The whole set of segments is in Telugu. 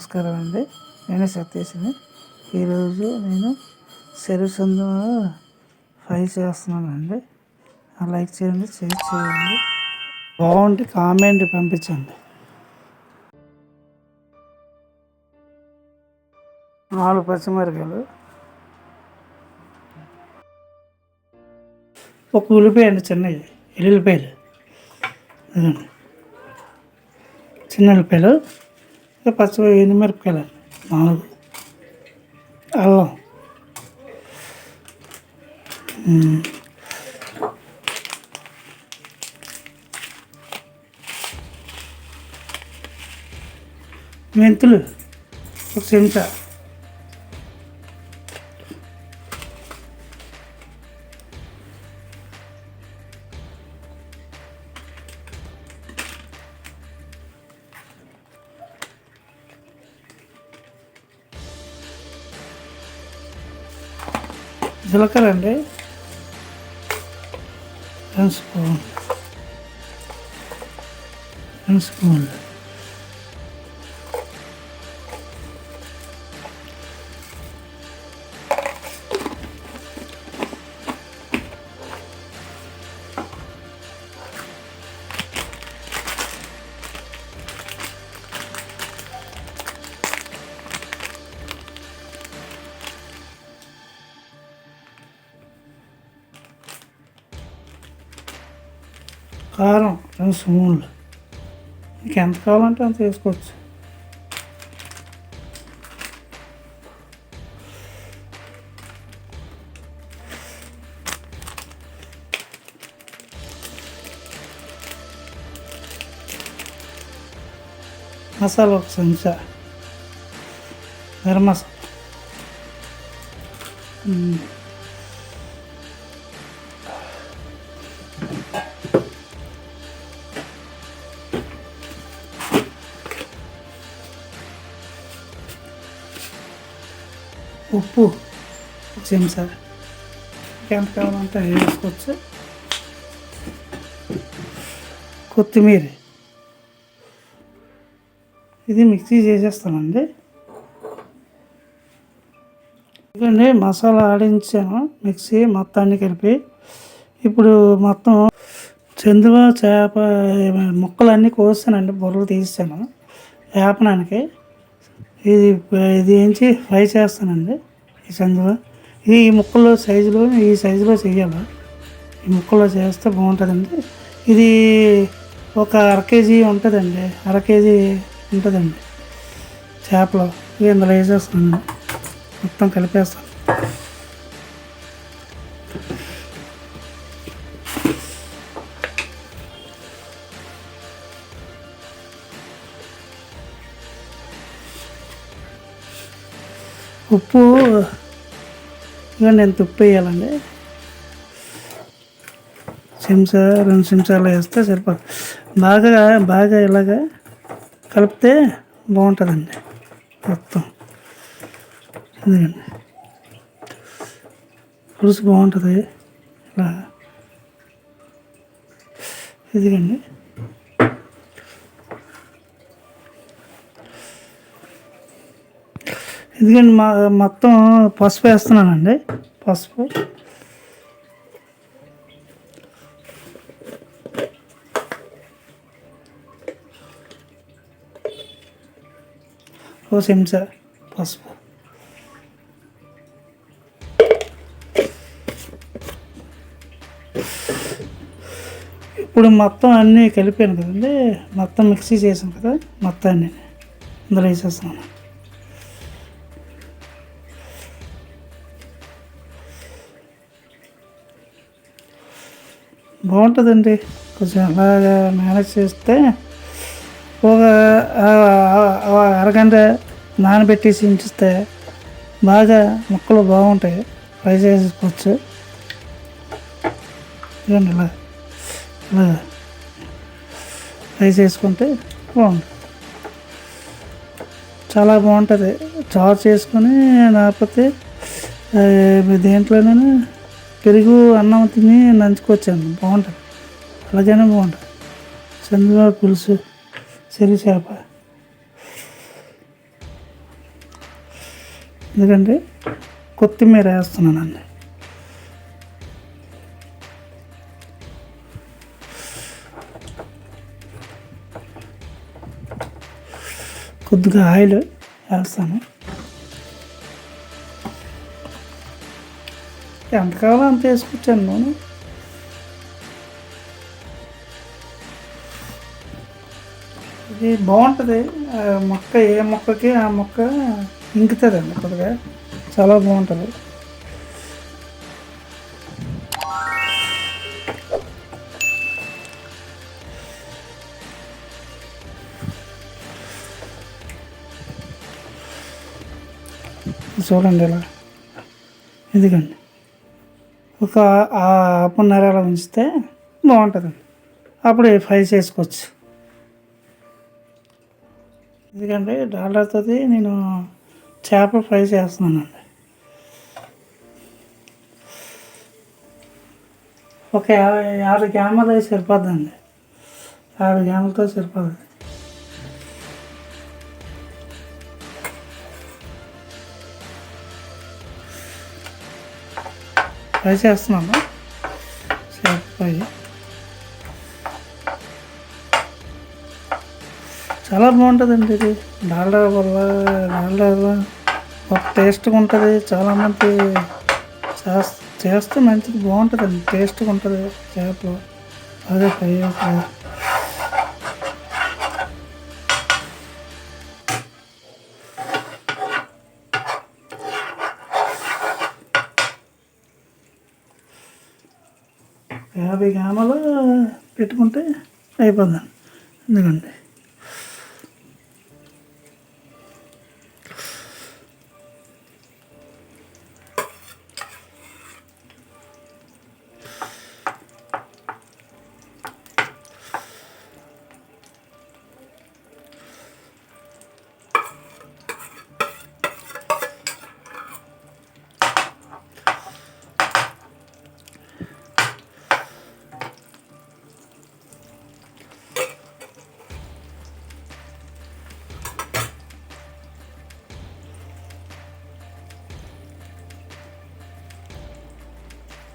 నమస్కారం అండి. నేను సతీష్ని. ఈరోజు నేను చెరువు సందు ఫ్రై చేస్తున్నానండి. లైక్ చేయండి, షేర్ చేయండి, బాగుంటే కామెంట్ పంపించండి. 4 పచ్చిమిరకాయలు, ఒక ఉల్లిపాయ అండి, చిన్నవి ఎల్లుల్లిపాయలు, చిన్న ఉల్లిపాయలు, ఎండుమిరపకాయలు 4, అల్లం, మెంతులు 1 చెంచా, జీలకర్ర అండి 2 స్పూన్లు, కారం 2 స్పూన్లు. మీకు ఎంత కావాలంటే అంత వేసుకోవచ్చు. మసాలా 1 చెంచా, గరం మసాలా, ఉప్పు 1 చెంచా, ఎంత కావాలంటే వేసుకోవచ్చు. కొత్తిమీర, ఇది మిక్సీ చేసేస్తానండి. ఇదండి మసాలా ఆడించాను, మిక్సీ మొత్తాన్ని కలిపి. ఇప్పుడు మొత్తం చందువ చేప ముక్కలన్నీ కోసానండి, బుర్రలు తీసాను వేపనానికి. ఇది ఏంచి ఫ్రై చేస్తానండి. ఈ చందువ ఇది ఈ ముక్కల్లో సైజులో ఈ సైజులో చేయాలి. ఈ ముక్కల్లో చేస్తే బాగుంటుందండి. ఇది ఒక 1/2 కేజీ ఉంటుందండి, 1/2 కేజీ ఉంటుందండి చేపలు. ఇందులో వేసేస్తాను, మొత్తం కలిపేస్తాను. ఉప్పు ఇవన్నీ ఎంత ఉప్పు వేయాలండి, చెంచా 2 చెంచాలు వేస్తే సరిపోదు. బాగా ఇలాగా కలిపితే బాగుంటుందండి మొత్తం. ఎందుకండి పులుసు బాగుంటుంది ఇలా. ఇదిగండి ఎందుకంటే మొత్తం పసుపు వేస్తున్నానండి. పసుపు ఓ చెంచా పసుపు, ఇప్పుడు మొత్తం అన్నీ కలిపాను కదండి, మొత్తం మిక్సీ చేసాను కదా, మొత్తాన్ని ఇందులో వేసేస్తున్నాను. బాగుంటుందండి. కొంచెం అలాగా మేనేజ్ చేస్తే ఒక అరగంట నానబెట్టేసి ఉంచితే బాగా ముక్కలు బాగుంటాయి, ఫ్రై చేసుకోవచ్చు. ఇదండి ఇలా ఫ్రై చేసుకుంటే బాగుంటుంది, చాలా బాగుంటుంది. చారు చేసుకొని లేకపోతే దేంట్లోనైనా పెరుగు అన్నం తిని నంచుకొచ్చాను, బాగుంటుంది. అలాగైనా బాగుంటుంది. చంద్రబాబు పులుసు, చెరువు చేప ఎందుకంటే కొత్తిమీర వేస్తున్నానండి. కొద్దిగా ఆయిల్ వేస్తాను. ఎంత కావాలో అంత వేసుకొచ్చాను నూనె. ఇది బాగుంటుంది. మొక్క ఏ మొక్కకి ఆ మొక్క ఇంకుతుందండి కొద్దిగా, చాలా బాగుంటుంది. చూడండి ఇలా, ఎందుకండి ఒక హాఫ్‌న్నర అలా ఉంచితే బాగుంటుందండి. అప్పుడు ఫ్రై చేసుకోవచ్చు. ఎందుకంటే డాల్డాతో నేను చేప ఫ్రై చేస్తున్నానండి. ఒక 50 గ్రాములు సరిపోద్దండి. 50 గ్రాములతో సరిపోతుంది. ఫ్రై చేస్తున్నాను చేప ఫ్రై. చాలా బాగుంటుందండి ఇది. డాల్డా వల్ల ఒక టేస్ట్గా ఉంటుంది. చాలామంది చేస్తే మంచిది, బాగుంటుందండి, టేస్ట్గా ఉంటుంది. చేపలు బాగా ఫ్రై అవుతుంది. యాభై గ్రాములు పెట్టుకుంటే అయిపోద్దండి.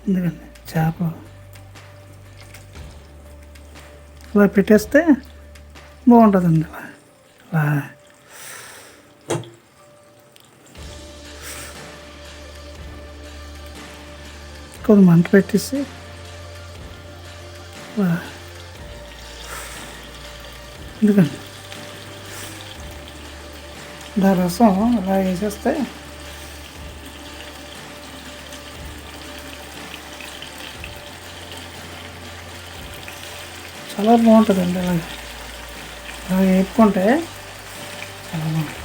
ఎందుకండి చేప ఇలా పెట్టేస్తే బాగుంటుందండి. అలా కొద్ది మంట పెట్టేసి ఎందుకండి దాని రసం అలా వేసేస్తే చాలా బాగుంటుందండి. అలా వేపుకుంటే చాలా బాగుంటుంది.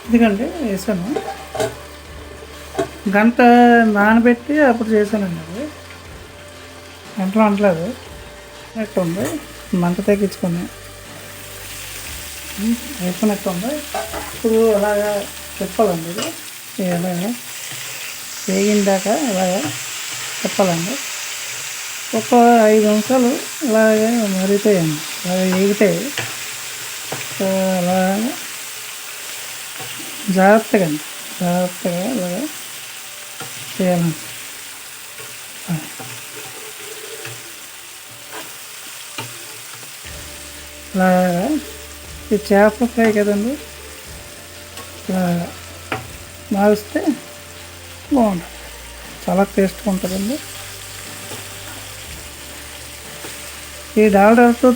ఎందుకంటే వేసాను, గంట నానబెట్టి అప్పుడు చేశానండి. అది గంటలో అంటలేదు, నెట్ ఉంది, మంట తగ్గించుకొని వేసుకున్నట్టు ఉంది. ఇప్పుడు అలాగా చెప్పాలండి. ఇది అలాగా వేగిన దాకా అలాగా చెప్పాలండి. ఒక 5 నిమిషాలు అలాగే మరుగుతాయండి. అలాగే వేగుతాయి. అలాగా జాగ్రత్తగా అలాగా చేయాలండి. అలాగా ఈ చేప ఫ్రై కదండి, ఇలా మారిస్తే బాగుంటుంది, చాలా టేస్ట్గా ఉంటుందండి. ఈ డాల్డాతో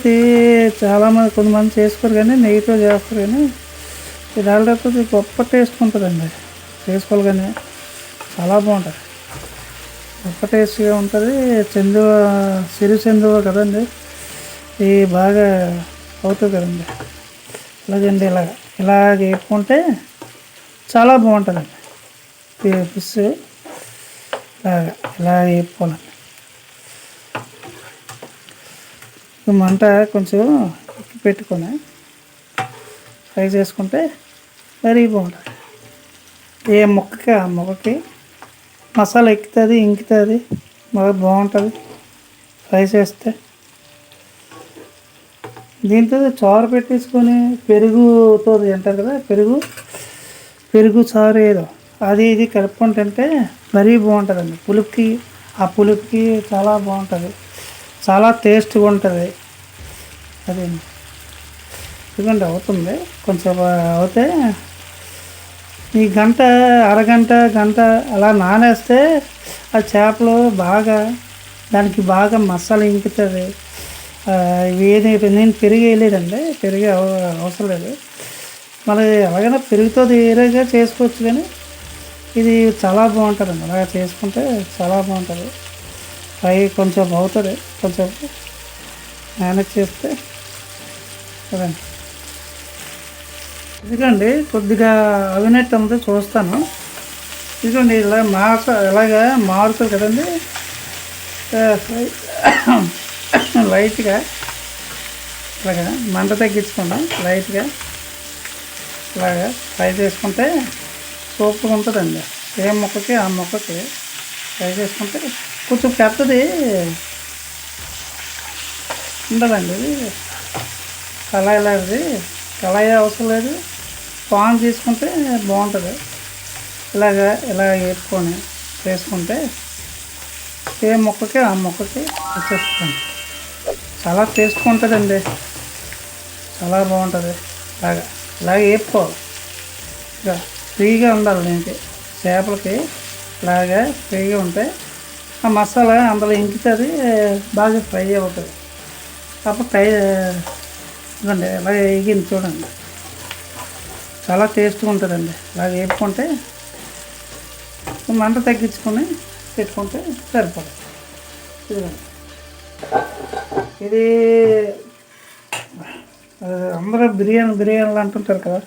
చాలామంది కొంతమంది చేసుకోరు, కానీ నెయ్యితో చేస్తారు. కానీ ఈ డాల్డాతో గొప్ప టేస్ట్ ఉంటుందండి, చేసుకోవాలి కానీ చాలా బాగుంటుంది. ఉప్పు టేస్ట్గా ఉంటుంది. సిరి చందువ కదండి, ఇది బాగా అవుతుంది కదండి. అలాగండి ఇలాగ వేపుకుంటే చాలా బాగుంటుందండి. ఫిష్ ఇలా వేపుకోవాలండి. మంట కొంచెం ఎక్కి పెట్టుకొని ఫ్రై చేసుకుంటే మరీ బాగుంటుంది. ఏ ముక్కకి ఆ ముక్కకి మసాలా ఎక్కుతుంది, ఇంకుతుంది, బాగా బాగుంటుంది ఫ్రై చేస్తే. దీంతో చారు పెట్టేసుకొని పెరుగుతో అంటారు కదా, పెరుగు చారు ఏదో అది ఇది కలుపుకొని తింటే మరీ బాగుంటుందండి. ఆ పులుపుకి చాలా బాగుంటుంది, చాలా టేస్ట్గా ఉంటుంది. అదే ఎందుకంటే అవుతుంది కొంచెం అవుతే ఈ గంట అలా నానేస్తే ఆ చేపలు దానికి బాగా మసాలా ఇంకుతుంది. నేను పెరిగి వేయలేదండి, పెరిగి అవసరం లేదు. మళ్ళీ ఎలాగైనా పెరుగుతో వేరేగా చేసుకోవచ్చు, కానీ ఇది చాలా బాగుంటుందండి. అలా చేసుకుంటే చాలా బాగుంటుంది. ఫ్రై కొంచెం అవుతుంది, కొంచెం మేనేజ్ చేస్తే అదండి. ఇదిగోండి కొద్దిగా అవినట్టు ఉంది, చూస్తాను. ఇదిగోండి ఇలాగా మారుతుంది కదండి. లైట్గా ఇలాగా మంట తగ్గించుకుందాం. లైట్గా ఇలాగా ఫ్రై చేసుకుంటే సూపర్గా ఉంటుందండి. ఏ ముక్కకి ఆ ముక్కకి ఫ్రై చేసుకుంటే కొంచెం పెద్దది ఉండదండి. ఇది కళాయి అవసరం లేదు, పాన్ తీసుకుంటే బాగుంటుంది. ఇలా వేపుకొని వేసుకుంటే ఏ ముక్కకి ఆ ముక్కకి వచ్చేస్తుంది. చాలా టేస్ట్గా ఉంటుందండి, చాలా బాగుంటుంది. ఇలాగ వేపుకోవాలి. ఇక ఫ్రీగా ఉండాలి దీనికి, చేపలకి ఇలాగా ఫ్రీగా ఉంటే ఆ మసాలా అందులో ఇంకుతుంది, బాగా ఫ్రై అవుతుంది. అప్పుడు ఇదండి ఇలా వేగింది చూడండి, చాలా టేస్ట్గా ఉంటుందండి. ఇలాగ వేపుకుంటే మంట తగ్గించుకొని పెట్టుకుంటే సరిపోతుంది. ఇది అందరూ బిర్యానీలు అంటుంటారు కదా,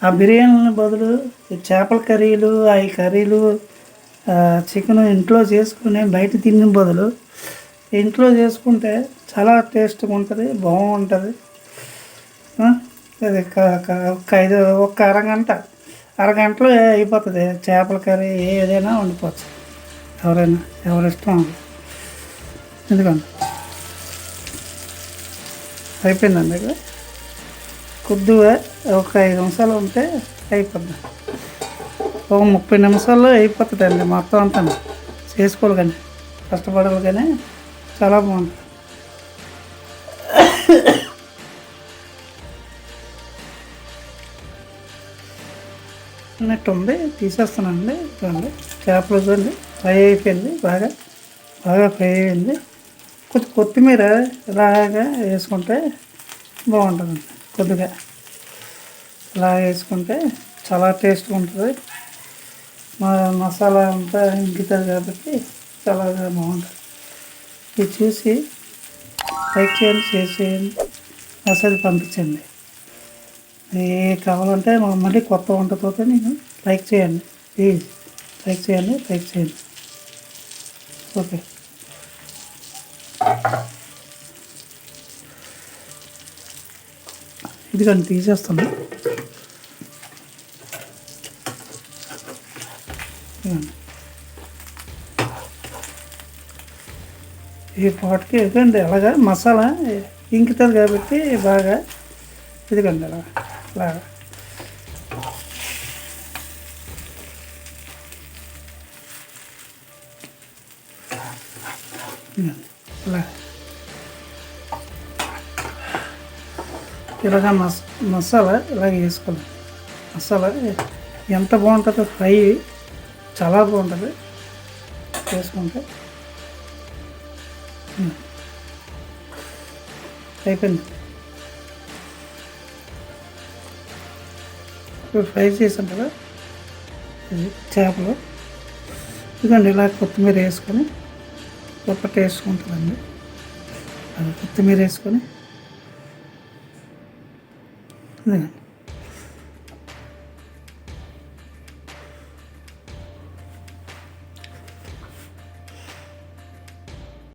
ఆ బిర్యానీల బదులు ఈ చేపల కర్రీలు, చికెన్ ఇంట్లో చేసుకుని బయట తినే బదులు ఇంట్లో చేసుకుంటే చాలా టేస్ట్గా ఉంటుంది, బాగుంటుంది. అది ఒక అరగంటలో అయిపోతుంది. చేపల కర్రీ ఏదైనా వండుకోవచ్చు, ఎవరిష్టం. ఎందుకంటే అయిపోయిందండి. ఇక్కడ కొద్దిగా ఒక 5 నిమిషాలు ఉంటే అయిపోద్ది. ఒక 30 నిమిషాల్లో అయిపోతుందండి మొత్తం అంతా. చేసుకోవాలి కానీ కష్టపడాలి, కానీ చాలా బాగుంటుంది. అన్నట్టు ఉంది, తీసేస్తానండి. చూడండి చేపలు చూడండి ఫ్రై అయిపోయింది, బాగా ఫ్రై అయింది. కొంచెం కొత్తిమీర ఇలాగా వేసుకుంటే బాగుంటుందండి. కొద్దిగా ఇలా వేసుకుంటే చాలా టేస్ట్గా ఉంటుంది. మసాలా అంతా ఇంకుతుంది కాబట్టి చాలా బాగుంటుంది. ఇది చూసి లైక్ చేయండి, షేర్ చేయండి, మెసేజ్ పంపించండి. ఏ కావాలంటే మళ్ళీ కొత్త వంటతో నేను లైక్ చేయండి, ప్లీజ్ లైక్ చేయండి. ఓకే, ఇది కానీ తీసేస్తాను. ఈ పాటుకి ఇదండి అలాగా మసాలా ఇంకుతుంది కాబట్టి బాగా ఇదిగండి అలాగా ఇలాగా మసాలా ఇలాగ వేసుకోవాలి. మసాలా ఎంత బాగుంటుందో, ఫ్రై చాలా బాగుంటుంది వేసుకుంటే. అయిపోయింది. ఇప్పుడు ఫ్రై చేసాం కదా ఇది చేపలు, ఇదిగోండి ఇలా కొత్తిమీర వేసుకొని గొప్ప టేస్ట్ ఉంటుందండి. అది కొత్తిమీర వేసుకొని ఇదిగోండి